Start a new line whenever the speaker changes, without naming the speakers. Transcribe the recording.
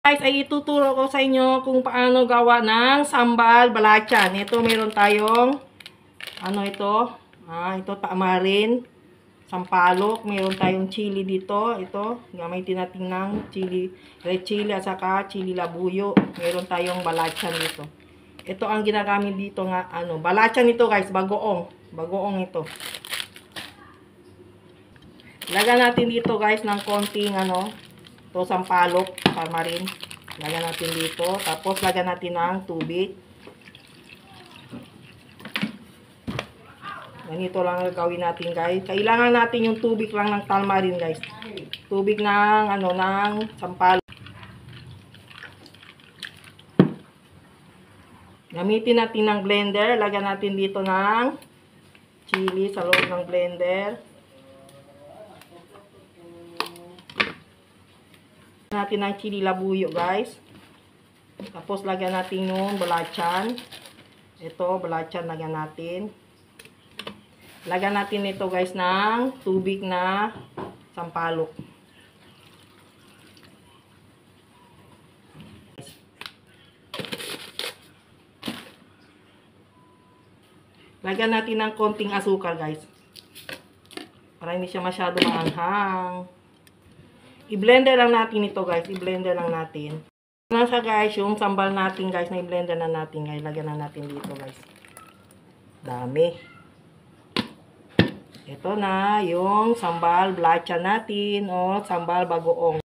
Guys, ay ituturo ko sa inyo kung paano gawa ng sambal balachan. Ito, meron tayong, ano ito? Ito, tamarin, sampalok. Meron tayong chili dito. Ito, gamitin natin ng chili, red chili at saka chili labuyo. Meron tayong balachan dito. Ito ang ginagamit dito nga, balachan ito guys, bagoong. Bagoong ito. Lagyan natin dito guys ng konting, ito, sampalok, tamarin. Lagyan natin dito. Tapos, lagyan natin ng tubig. Ganito lang gawin natin, guys. Kailangan natin yung tubig lang ng tamarin, guys. Tubig ng, ng sampalok. Gamitin natin ng blender. Lagyan natin dito ng chili sa loob ng blender. Natin ng chili labuyo guys. Tapos lagyan natin yung balachan. Ito, balachan lagyan natin. Lagyan natin ito guys ng tubig na sampalok. Lagyan natin ng konting asukal guys. Para hindi siya masyado maanghang. I-blender lang natin ito guys. I-blender lang natin. Nasa guys yung sambal natin guys. Na i-blender na natin guys. Lagyan na natin dito guys. Dami. Ito na yung sambal balachan natin o sambal bagoong.